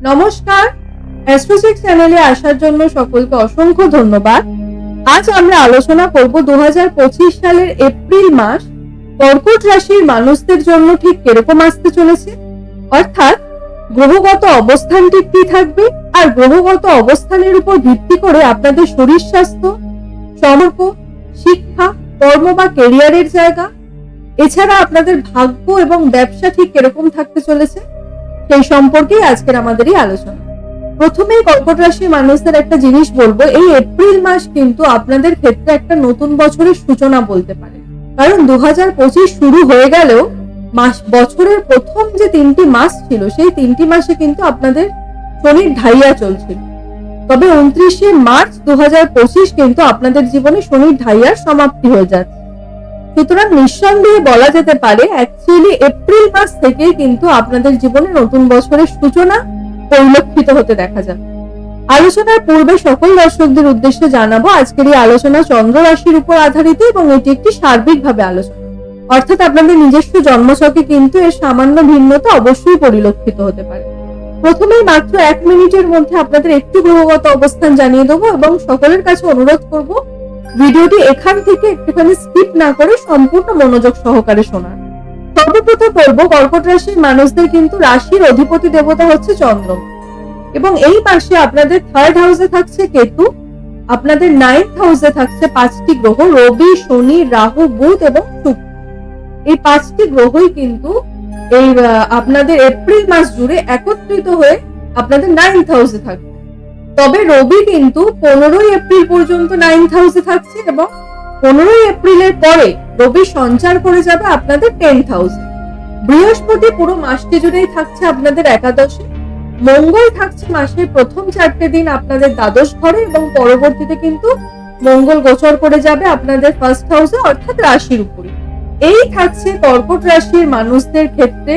নমস্কার, অ্যাস্ট্রোচিক চ্যানেলে আসার জন্য সকলকে অসংখ্য ধন্যবাদ। আজ আমরা আলোচনা করব 2025 সালের এপ্রিল মাস কর্কট রাশির মানুষদের জন্য ঠিক কিরকম আসতে চলেছে, অর্থাৎ গ্রহগত অবস্থানটি কি থাকবে আর গ্রহগত অবস্থানের উপর ভিত্তি করে আপনাদের শরীর স্বাস্থ্য, সম্পর্ক, শিক্ষা, কর্ম বা ক্যারিয়ারের জায়গা, এছাড়া আপনাদের ভাগ্য এবং ব্যবসা ঠিক কিরকম থাকতে চলেছে সেই সম্পর্কেই আজকের আমাদের এই আলোচনা। প্রথমেই কর্কট রাশির মানুষদের একটা জিনিস বলবো, এই এপ্রিল মাস কিন্তু আপনাদের ক্ষেত্রে একটা নতুন বছরের সূচনা বলতে পারে। কারণ 2025 শুরু হয়ে গেলেও বছরের প্রথম যে 3টি মাস ছিল সেই 3টি মাসে কিন্তু আপনাদের শনির ঢাইয়া চলছিল। তবে 29শে মার্চ 2025 কিন্তু আপনাদের জীবনে শনির ঢাইয়ার সমাপ্তি হয়ে যাচ্ছে। সুতরাং নিঃসন্দেহে বলা যেতে পারে অ্যাকচুয়ালি এপ্রিল মাস থেকেই কিন্তু আপনাদের জীবনে নতুন বছরের সূচনা পরিলক্ষিত হতে দেখা যাবে। আলোচনার পূর্বে সকল দর্শকদের উদ্দেশ্যে জানাবো আজকের এই আলোচনা চন্দ্র রাশির উপর আধারিত এবং এটি একটি সার্বিকভাবে আলোচনা, অর্থাৎ আপনাদের নিজস্ব জন্মছকে কিন্তু এর সামান্য ভিন্নতা অবশ্যই পরিলক্ষিত হতে পারে। প্রথমেই মাত্র 1 মিনিটের মধ্যে আপনাদের একটু গ্রহগত অবস্থান জানিয়ে দেবো এবং সকলের কাছে অনুরোধ করব ভিডিওটি এখান থেকে একটুখানি স্কিপ না করে সম্পূর্ণ মনোযোগ সহকারে শোনার। সর্বপ্রথম বলবো, কর্কট রাশির মানুষদের কিন্তু রাশির অধিপতি দেবতা হচ্ছে চন্দ্রমা এবং এই মাসে আপনাদের 3rd হাউসে থাকছে কেতু, আপনাদের 9th হাউসে থাকছে 5টি গ্রহ রবি, শনি, রাহু, বুধ এবং শুক্র। এই 5টি গ্রহই কিন্তু এই আপনাদের এপ্রিল মাস জুড়ে একত্রিত হয়ে আপনাদের 9th হাউসে থাকবে। তবে রবি কিন্তু 15ই এপ্রিল পর্যন্ত 9th হাউসে থাকছে এবং 15ই এপ্রিলের পরে রবি সঞ্চার করে যাবে আপনাদের 10th হাউসে। বৃহস্পতি পুরো মাসটি জুড়েই থাকছে আপনাদের একাদশে, মঙ্গল থাকছে মাসের প্রথম 4টে দিন আপনাদের দ্বাদশ ঘরে এবং পরবর্তীতে কিন্তু মঙ্গল গোচর করে যাবে আপনাদের 1st হাউসে অর্থাৎ রাশির উপরে। এই থাকছে কর্কট রাশির মানুষদের ক্ষেত্রে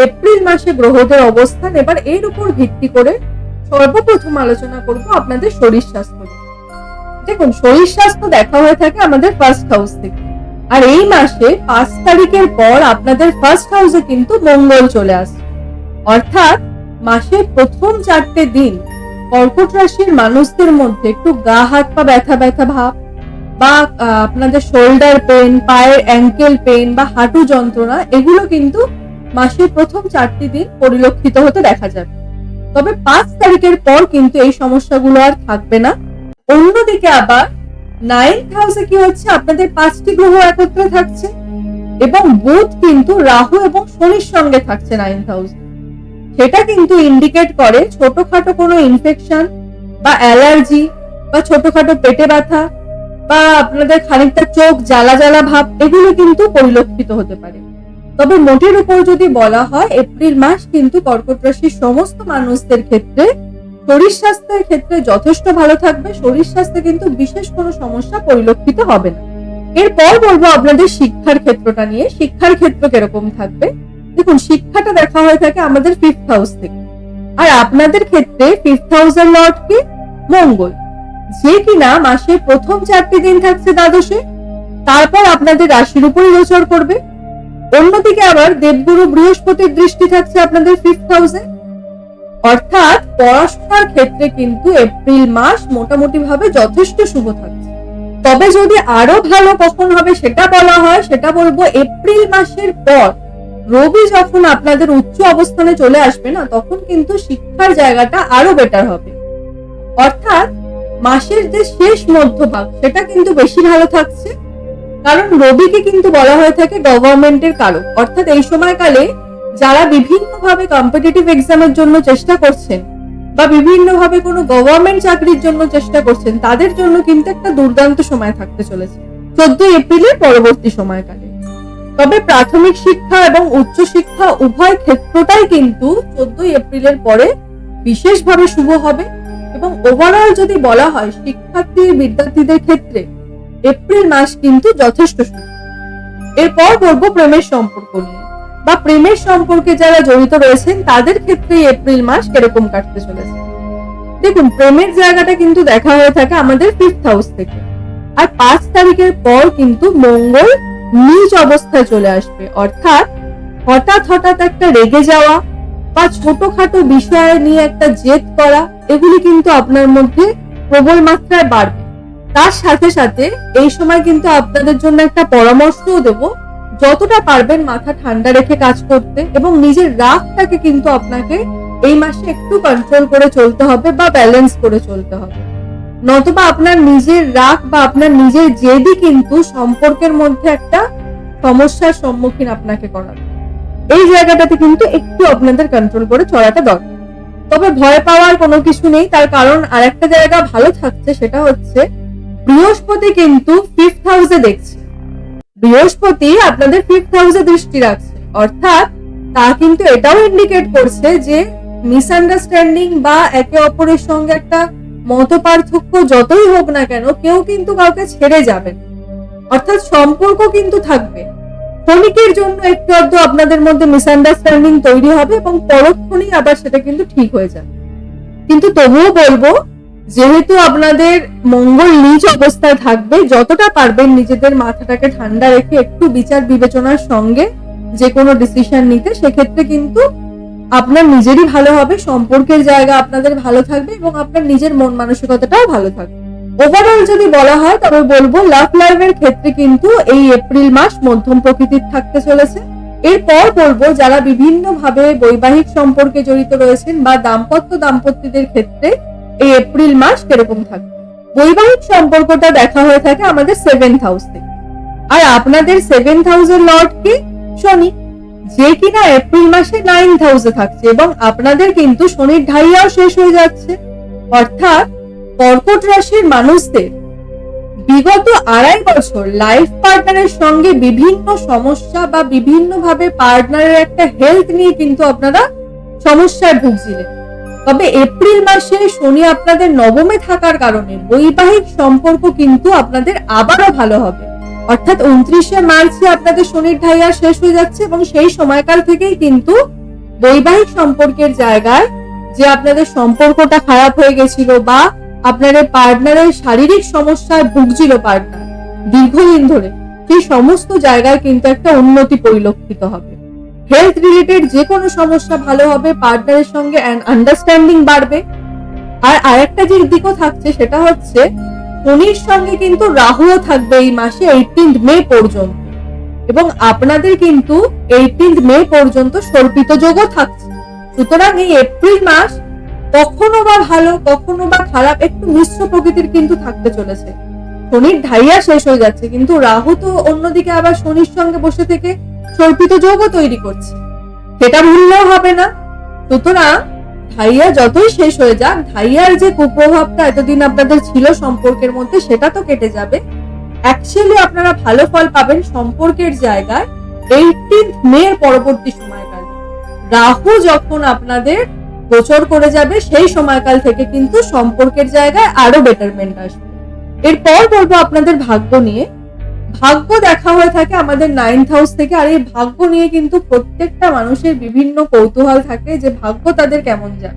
এপ্রিল মাসে গ্রহদের অবস্থান। এবার এর উপর ভিত্তি করে সর্বপ্রথম আলোচনা করব আপনাদের শরীর স্বাস্থ্য। দেখুন, শরীর স্বাস্থ্য দেখা হয়ে থাকে আমাদের 1st হাউস থেকে, আর এই মাসে 5 তারিখের পর আপনাদের 1st হাউসে কিন্তু মঙ্গল চলে আসছে, অর্থাৎ মাসের প্রথম 4টে দিন কর্কট রাশির মানুষদের মধ্যে একটু গা হাত পা ব্যথা ব্যথা ভাব বা আপনাদের শোল্ডার পেন, পায়ের অ্যাঙ্কেল পেন বা হাঁটু যন্ত্রণা, এগুলো কিন্তু মাসের প্রথম 4টি দিন পরিলক্ষিত হতে দেখা যাবে। তবে 5 তারিখের পর কিন্তু এই সমস্যাগুলো আর থাকবে না। অন্যদিকে আবার 9th হাউসে কি হচ্ছে, আপনাদের 5টি গ্রহ একত্রে থাকছে এবং বুধ কিন্তু রাহু এবং শনির সঙ্গে থাকছে 9th হাউসে। সেটা কিন্তু ইন্ডিকেট করে ছোটখাটো কোনো ইনফেকশন বা অ্যালার্জি বা ছোটখাটো পেটে ব্যথা বা আপনাদের খানিকটা চোখ জ্বালা জ্বালা ভাব, এগুলো কিন্তু পরিলক্ষিত হতে পারে। তবে মোটের উপর যদি বলা হয়, এপ্রিল মাস কিন্তু কর্কট রাশির সমস্ত মানুষদের ক্ষেত্রে শরীর স্বাস্থ্যের ক্ষেত্রে যথেষ্ট ভালো থাকবে। শরীর স্বাস্থ্যে কিন্তু বিশেষ কোনো সমস্যা পরিলক্ষিত হবে না। এরপর বলবো আপনাদের শিক্ষার ক্ষেত্রটা নিয়ে। শিক্ষার ক্ষেত্র কিরকম থাকবে? দেখুন, শিক্ষাটা দেখা হয়ে থাকে আমাদের 5th হাউস থেকে, আর আপনাদের ক্ষেত্রে 5th হাউসের লর্ড কি? মঙ্গল, যে কিনা মাসের প্রথম 4টি দিন থাকছে দ্বাদশে, তারপর আপনাদের রাশির উপরে গোচর করবে। অন্যদিকে আবার দেবগুরু বৃহস্পতির দৃষ্টি থাকছে আপনাদের 5th হাউসে, অর্থাৎ পড়াশোনার ক্ষেত্রে কিন্তু এপ্রিল মাস মোটামুটি ভাবে যথেষ্ট শুভ থাকছে। তবে যদি আরো ভালো কখন হবে সেটা বলা হয়, সেটা বলবো এপ্রিল মাসের পর রবি যখন আপনাদের উচ্চ অবস্থানে চলে আসবে না, তখন কিন্তু শিক্ষার জায়গাটা আরো বেটার হবে। অর্থাৎ মাসের যে শেষ মধ্যভাগ সেটা কিন্তু বেশি ভালো থাকছে, কারণ রবিকে কিন্তু বলা হয়ে থাকে গভর্নমেন্টের কারক। অর্থাৎ এই সময়কালে যারা বিভিন্নভাবে কম্পিটিটিভ এক্সামের জন্য চেষ্টা করছেন বা বিভিন্নভাবে কোনো গভর্নমেন্ট চাকরির জন্য চেষ্টা করছেন, তাদের জন্য কিন্তু একটা দুর্দান্ত সময় থাকতে চলেছে 14 এপ্রিলের পরবর্তী সময়কালে। তবে প্রাথমিক শিক্ষা এবং উচ্চ শিক্ষা উভয় ক্ষেত্রটাই কিন্তু 14 এপ্রিলের পরে বিশেষভাবে শুভ হবে এবং ওভারঅল যদি বলা হয় শিক্ষার্থী বিদ্যার্থীদের ক্ষেত্রে এপ্রিল মাস কিন্তু যথেষ্ট শুভ। এরপর বলবো প্রেমের সম্পর্ক নিয়ে বা প্রেমের সম্পর্কে যারা জড়িত রয়েছেন তাদের ক্ষেত্রে এপ্রিল মাস কিরকম কাটতে চলেছে। দেখুন, প্রেমের জায়গাটা কিন্তু দেখা হয়ে থাকে আমাদের 5th হাউস থেকে, আর 5 তারিখের পর কিন্তু মঙ্গল নিজ অবস্থায় চলে আসবে, অর্থাৎ হঠাৎ হঠাৎ একটা রেগে যাওয়া বা ছোটখাটো বিষয় নিয়ে একটা জেদ করা, এগুলি কিন্তু আপনার মধ্যে প্রবল মাত্রায় বাড়বে। তার সাথে সাথে এই সময় কিন্তু আপনাদের জন্য একটা পরামর্শও দেব, যতটা পারবেন মাথা ঠান্ডা রেখে কাজ করতে, এবং নিজের রাগটাকে কিন্তু আপনাকে এই মাসে একটু কন্ট্রোল করে চলতে হবে বা ব্যালেন্স করে চলতে হবে। নতুবা আপনার নিজের রাগ বা আপনার নিজের জেদই কিন্তু সম্পর্কের মধ্যে একটা সমস্যার সম্মুখীন আপনাকে করাবে। এই জায়গাটাতে কিন্তু একটু আপনাদের কন্ট্রোল করে চলাটা দরকার। তবে ভয় পাওয়ার কোনো কিছু নেই, তার কারণ আরেকটা জায়গা ভালো থাকছে, সেটা হচ্ছে বৃহস্পতি কিন্তু 5th হাউসে দেখছে। বৃহস্পতি আপনাদের 5th হাউসে দৃষ্টি রাখছে, অর্থাৎ তা কিন্তু এটাও ইন্ডিকেট করছে যে মিসআন্ডারস্ট্যান্ডিং বা একে অপরের সঙ্গে একটা মত পার্থক্য যতই হোক না কেন, কেউ কিন্তু কাউকে ছেড়ে যাবে না, অর্থাৎ সম্পর্ক কিন্তু থাকবে। ক্ষণিকের জন্য একটু আধটু আপনাদের মধ্যে মিসআন্ডারস্ট্যান্ডিং তৈরি হবে এবং পরক্ষণেই আবার সেটা কিন্তু ঠিক হয়ে যাবে। কিন্তু তবুও বলবো, যেহেতু আপনাদের মঙ্গল নিচ অবস্থায় থাকবে, যতটা পারবেন নিজেদের মাথাটাকে ঠান্ডা রেখে একটু বিচার বিবেচনার সঙ্গে যে কোনো ডিসিশন নিতে, সেক্ষেত্রে কিন্তু আপনার নিজেরই ভালো হবে, সম্পর্কের জায়গা আপনাদের ভালো থাকবে এবং আপনার নিজের মন মানসিকতাটাও ভালো থাকবে। ওভারঅল যদি বলা হয় তবে বলবো লাভ লাইফের ক্ষেত্রে কিন্তু এই এপ্রিল মাস মধ্যম প্রকৃতির থাকতে চলেছে। এরপর বলবো যারা বিভিন্ন ভাবে বৈবাহিক সম্পর্কে জড়িত রয়েছেন বা দাম্পত্যদের ক্ষেত্রে এই এপ্রিল মাস কিরকম থাকবে। বৈবাহিক সম্পর্কটা দেখা হয়ে থাকে আমাদের 7th হাউস থেকে, আর আপনাদের 7th হাউসের লর্ড কি? শনি, যে কিনা এপ্রিল মাসে 9th হাউসে থাকছে এবং আপনাদের কিন্তু শনির ঢাইয়াও শেষ হয়ে যাচ্ছে। অর্থাৎ কর্কট রাশির মানুষদের বিগত 2.5 বছর লাইফ পার্টনারের সঙ্গে বিভিন্ন সমস্যা বা বিভিন্ন ভাবে পার্টনারের একটা হেলথ নিয়ে কিন্তু আপনারা সমস্যায় ভুগছিলেন। তবে এপ্রিল মাসে শনি আপনাদের নবমে থাকার কারণে বৈবাহিক সম্পর্ক কিন্তু আপনাদের আবারও ভালো হবে। অর্থাৎ 29শে মার্চে আপনাদের শনির ঢাইয়া শেষ হয়ে যাচ্ছে এবং সেই সময়কাল থেকেই কিন্তু বৈবাহিক সম্পর্কের জায়গায় যে আপনাদের সম্পর্কটা খারাপ হয়ে গেছিল বা আপনাদের পার্টনারের শারীরিক সমস্যায় ভুগছিল পার্টনার দীর্ঘদিন ধরে, সেই সমস্ত জায়গায় কিন্তু একটা উন্নতি পরিলক্ষিত হবে। হেলথ রিলেটেড যে কোনো সমস্যা ভালো হবে, পার্টনারের সঙ্গে আন্ডারস্ট্যান্ডিং বাড়বে। আর আরেকটা যে দিকও থাকছে সেটা হচ্ছে শনির সঙ্গে কিন্তু রাহুও থাকবে এই মাসে 18th মে পর্যন্ত, এবং আপনাদের কিন্তু 18th মে পর্যন্ত সর্পিত যোগও থাকছে। সুতরাং এই এপ্রিল মাস কখনো বা ভালো কখনো বা খারাপ, একটু মিশ্র প্রকৃতির কিন্তু থাকতে চলেছে। শনির ঢাইয়া শেষ হয়ে যাচ্ছে, কিন্তু রাহু তো অন্যদিকে আবার শনির সঙ্গে বসে থেকে সর্পিত যোগও তৈরি করছে, সেটা ভুললেও হবে না। সুতরাং ঢাইয়া যতই শেষ হয়ে যাক, ঢাইয়ার যে কুপ্রভাবটা এতদিন আপনাদের ছিল সম্পর্কের মধ্যে, সেটা তো কেটে যাবে। অ্যাকচুয়ালি আপনারা ভালো ফল পাবেন সম্পর্কের জায়গায় 18th মে পরবর্তী সময়কালে। রাহু যখন আপনাদের গোচর করে যাবে, সেই সময়কাল থেকে কিন্তু সম্পর্কের জায়গায় আরো বেটারমেন্ট আসবে। এরপর বলবো আপনাদের ভাগ্য নিয়ে। ভাগ্য দেখা হয়ে থাকে আমাদের 9th হাউস থেকে, আর এই ভাগ্য নিয়ে কিন্তু প্রত্যেকটা মানুষের বিভিন্ন কৌতূহল থাকে যে ভাগ্য তাদের কেমন যায়।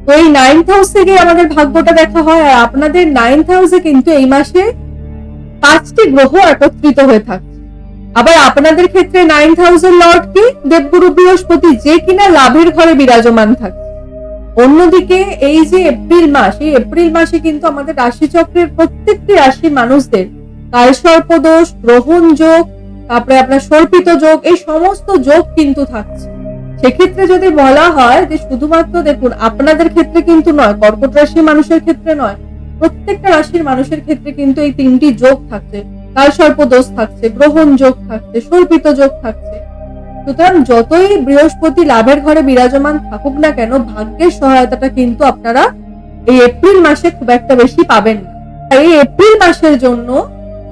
তো এই 9th হাউস থেকে আমাদের ভাগ্যটা দেখা হয়, আর আপনাদের 9th হাউসে কিন্তু এই মাসে 5টি গ্রহ একত্রিত হয়ে থাকছে। আবার আপনাদের ক্ষেত্রে 9th হাউসের লর্ড কি? দেবগুরু বৃহস্পতি, যে কিনা লাভের ঘরে বিরাজমান থাকে। অন্যদিকে এই যে এপ্রিল মাস, এই এপ্রিল মাসে কিন্তু আমাদের রাশিচক্রের প্রত্যেকটি রাশির মানুষদের কালসর্প দোষ, গ্রহণ যোগ, তারপরে আপনার সর্পিত যোগ, এই সমস্ত যোগ কিন্তু থাকছে। সেক্ষেত্রে যদি বলা হয় যে শুধুমাত্র দেখুন আপনাদের ক্ষেত্রে কিন্তু নয়, কর্কট রাশির মানুষের ক্ষেত্রে নয়, প্রত্যেকটা রাশির মানুষের ক্ষেত্রে কিন্তু এই 3টি যোগ থাকছে। কালসর্প দোষ থাকছে, গ্রহণ যোগ থাকছে, সর্পিত যোগ থাকছে। সুতরাং যতই বৃহস্পতি লাভের ঘরে বিরাজমান থাকুক না কেন, ভাগ্যের সহায়তাটা কিন্তু আপনারা এই এপ্রিল মাসে খুব একটা বেশি পাবেন না। এই এপ্রিল মাসের জন্য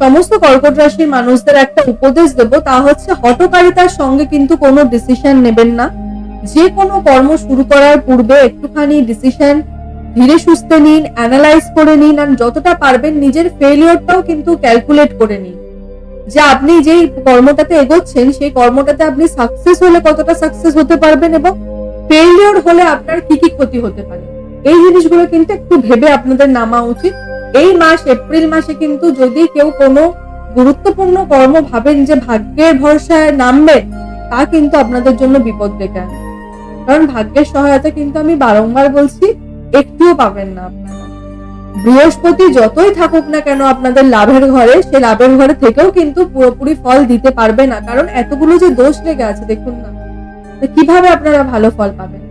সমস্ত কর্কট রাশির মানুষদের একটা উপদেশ দেব, তা হচ্ছে হঠকারিতার সঙ্গে কিন্তু কোনো ডিসিশন নেবেন না। যে কোনো কর্ম শুরু করার পূর্বে একটুখানি ডিসিশন ধীরে সুস্থে নিন, অ্যানালাইজ করে নিন, আর যতটা পারবেন নিজের ফেলিওরটাও কিন্তু ক্যালকুলেট করে নিন যে আপনি যেই কর্মটাতে এগোচ্ছেন সেই কর্মটাতে আপনি সাকসেস হলে কতটা সাকসেস হতে পারবেন এবং ফেলিওর হলে আপনার কি কি ক্ষতি হতে পারে। এই জিনিসগুলো কিন্তু একটু ভেবে আপনাদের নামা উচিত। এই মাস এপ্রিল মাসে কিন্তু যদি কেউ কোনো গুরুত্বপূর্ণ কর্ম ভাবেন যে ভাগ্যের ভরসায় নামবেন, তা কিন্তু আপনাদের জন্য বিপদ ডেকে আনে। কারণ ভাগ্যের সহায়তা কিন্তু আমি বারংবার বলছি একটুও পাবেন না আপনারা। বৃহস্পতি যতই থাকুক না কেন আপনাদের লাভের ঘরে, সে লাভের ঘরে থেকেও কিন্তু পুরোপুরি ফল দিতে পারবে না, কারণ এতগুলো যে দোষ লেগে আছে দেখুন না, কিভাবে আপনারা ভালো ফল পাবেন।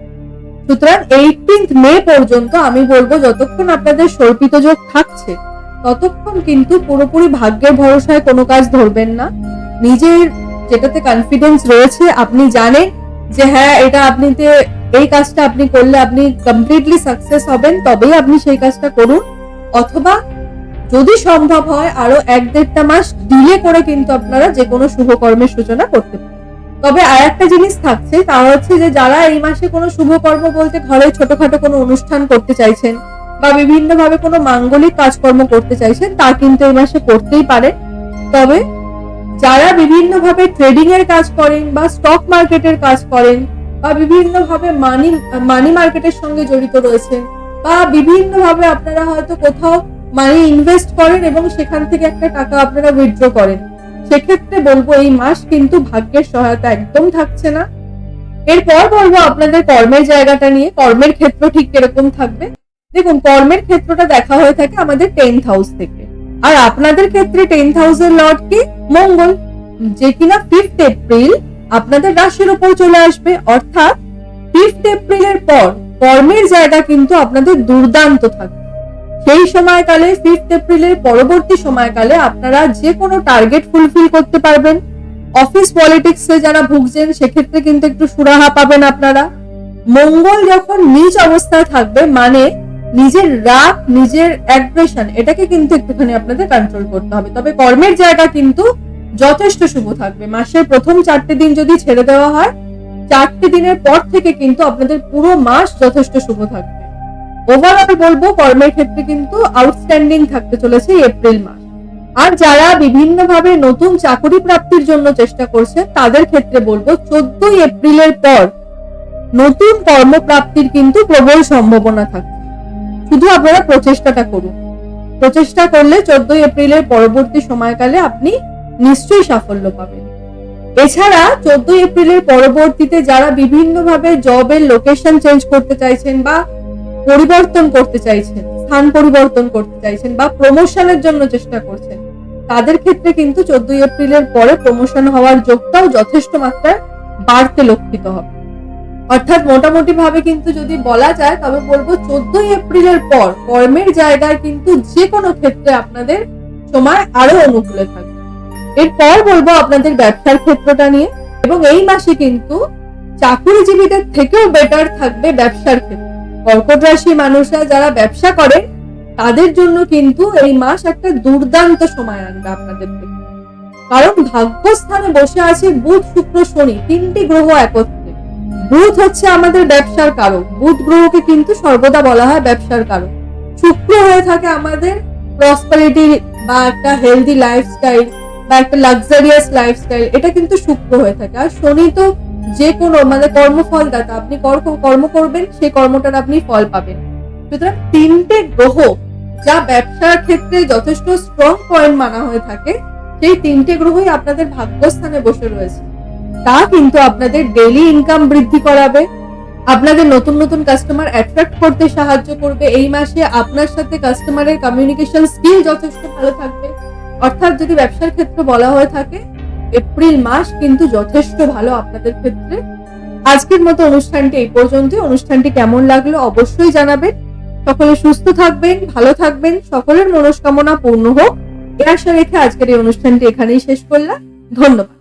সুতরাং 18 মে পর্যন্ত আমি বলবো যতক্ষণ আপনাদের সর্পিত যোগ থাকছে ততক্ষণ কিন্তু পুরোপুরি ভাগ্যের ভরসায় কোনো কাজ ধরবেন না। নিজের যেটাতে কনফিডেন্স রয়েছে, আপনি জানেন যে হ্যাঁ এটা আপনিতে এই কাজটা আপনি করলে আপনি কমপ্লিটলি সাকসেস হবেন, তবেই আপনি সেই কাজটা করুন। অথবা যদি সম্ভব হয় আরো 1-1.5 মাস ডিলে করে কিন্তু আপনারা যে কোনো শুভ কর্মের সূচনা করতে পারেন। তবে আর একটা জিনিস থাকছে, তা হচ্ছে যে যারা এই মাসে কোনো শুভ কর্ম বলতে ঘরে ছোটখাটো কোনো অনুষ্ঠান করতে চাইছেন বা বিভিন্ন ভাবে কোনো মাঙ্গলিক কাজকর্ম করতে চাইছেন, তা কিন্তু এই মাসে করতেই পারে। তবে যারা বিভিন্ন ভাবে ট্রেডিং এর কাজ করেন বা স্টক মার্কেটের কাজ করেন বা বিভিন্ন ভাবে মানি মার্কেটের সঙ্গে জড়িত রয়েছেন বা বিভিন্ন ভাবে আপনারা হয়তো কোথাও মানি ইনভেস্ট করেন এবং সেখান থেকে একটা টাকা আপনারা উইথড্র করেন, সেক্ষেত্রে বলবো এই মাস কিন্তু ভাগ্যের সহায়তা একদম থাকছে না। এরপর বলবো আপনাদের কর্মের জায়গাটা নিয়ে। কর্মের ক্ষেত্র ঠিক কিরকম থাকবে দেখুন, কর্মের ক্ষেত্রটা দেখা হয়ে থাকে আমাদের 10th হাউস থেকে, আর আপনাদের ক্ষেত্রে 10th হাউসের লর্ড কি মঙ্গল, যে কিনা 5th এপ্রিল আপনাদের রাশির উপর চলে আসবে। অর্থাৎ 5th এপ্রিলের পর কর্মের জায়গা কিন্তু আপনাদের দুর্দান্ত থাকবে। সেই সময়কালে 5th এপ্রিলের পরবর্তী সময়কালে আপনারা যে কোনো টার্গেট ফুলফিল করতে পারবেন। অফিস পলিটিক্সে যারা ভুগছেন সেক্ষেত্রে কিন্তু একটু সুরাহা পাবেন আপনারা। মঙ্গল যখন নিজ অবস্থায় থাকবে মানে নিজের রাগ, নিজের অ্যাগ্রেশন, এটাকে কিন্তু একটুখানি আপনাদের কন্ট্রোল করতে হবে। তবে কর্মের জায়গা কিন্তু যথেষ্ট শুভ থাকবে। মাসের প্রথম 4টে দিন যদি ছেড়ে দেওয়া হয়, 4টে দিনের পর থেকে কিন্তু আপনাদের পুরো মাস যথেষ্ট শুভ থাকবে। ওভারঅল বলবো কর্মের ক্ষেত্রে কিন্তু আউটস্ট্যান্ডিং থাকতে চলেছে এপ্রিল মাস। আর যারা বিভিন্ন ভাবে নতুন চাকরি প্রাপ্তির জন্য চেষ্টা করছে তাদের ক্ষেত্রে বলবো 14 এপ্রিলের পর নতুন কর্মপ্রাপ্তির কিন্তু প্রবল সম্ভাবনা থাকে। শুধু আপনারা প্রচেষ্টাটা করুন। প্রচেষ্টা করলে 14 এপ্রিলের পরবর্তী সময়কালে আপনি নিশ্চয়ই সাফল্য পাবেন। এছাড়া 14 এপ্রিলের পরবর্তীতে যারা বিভিন্ন ভাবে জবের লোকেশন চেঞ্জ করতে চাইছেন বা পরিবর্তন করতে চাইছেন, স্থান পরিবর্তন করতে চাইছেন বা প্রমোশনের জন্য চেষ্টা করছেন, তাদের ক্ষেত্রে কিন্তু 14 এপ্রিলের পরে প্রমোশন হওয়ার যোগটাও যথেষ্ট মাত্রায় বাড়তে লক্ষিত হবে। অর্থাৎ মোটামুটি ভাবে কিন্তু যদি বলা যায় তবে বলবো 14 এপ্রিলের পর কর্মের জায়গায় কিন্তু যে কোনো ক্ষেত্রে আপনাদের সময় আরো অনুকূলে থাকবে। এরপর বলবো আপনাদের ব্যবসার ক্ষেত্রটা নিয়ে, এবং এই মাসে কিন্তু চাকরিজীবীদের থেকেও বেটার থাকবে ব্যবসার ক্ষেত্রে। কর্কট রাশি মানুষরা যারা ব্যবসা করেন তাদের জন্য কিন্তু এই মাস একটা দুর্দান্ত সময় আনবে আপনাদের থেকে, কারণ ভাগ্যস্থানে বসে আছে বুধ, শুক্র, শনি, 3টি গ্রহ একত্রে। বুধ হচ্ছে আমাদের ব্যবসার কারক, বুধ গ্রহকে কিন্তু সর্বদা বলা হয় ব্যবসার কারক। শুক্র হয়ে থাকে আমাদের প্রসপারিটি বা একটা হেলদি লাইফস্টাইল বা একটা লাক্সারিয়াস লাইফস্টাইল, এটা কিন্তু শুক্র হয়ে থাকে। আর শনি তো যে কোনো মানে কর্মফলদাতা, আপনি কর্ম করবেন সেই কর্মটার আপনি ফল পাবেন। সুতরাং 3টে গ্রহ যা ব্যবসার ক্ষেত্রে যথেষ্ট স্ট্রং পয়েন্ট মানা হয়ে থাকে, সেই 3টে গ্রহই আপনাদের ভাগ্যস্থানে বসে রয়েছে। তা কিন্তু আপনাদের ডেইলি ইনকাম বৃদ্ধি করাবে, আপনাদের নতুন নতুন কাস্টমার অ্যাট্রাক্ট করতে সাহায্য করবে। এই মাসে আপনার সাথে কাস্টমারের কমিউনিকেশন স্কিল যথেষ্ট ভালো থাকবে। অর্থাৎ যদি ব্যবসার ক্ষেত্রে বলা হয়ে থাকে, এপ্রিল মাস কিন্তু যথেষ্ট ভালো আপনাদের ক্ষেত্রে। আজকের মতো অনুষ্ঠানটি এই পর্যন্ত। অনুষ্ঠানটি কেমন লাগলো অবশ্যই জানাবেন। সকলে সুস্থ থাকবেন, ভালো থাকবেন, সকলের মনস্কামনা পূর্ণ হোক এই আশা রেখে আজকের এই অনুষ্ঠানটি এখানেই শেষ করলাম। ধন্যবাদ।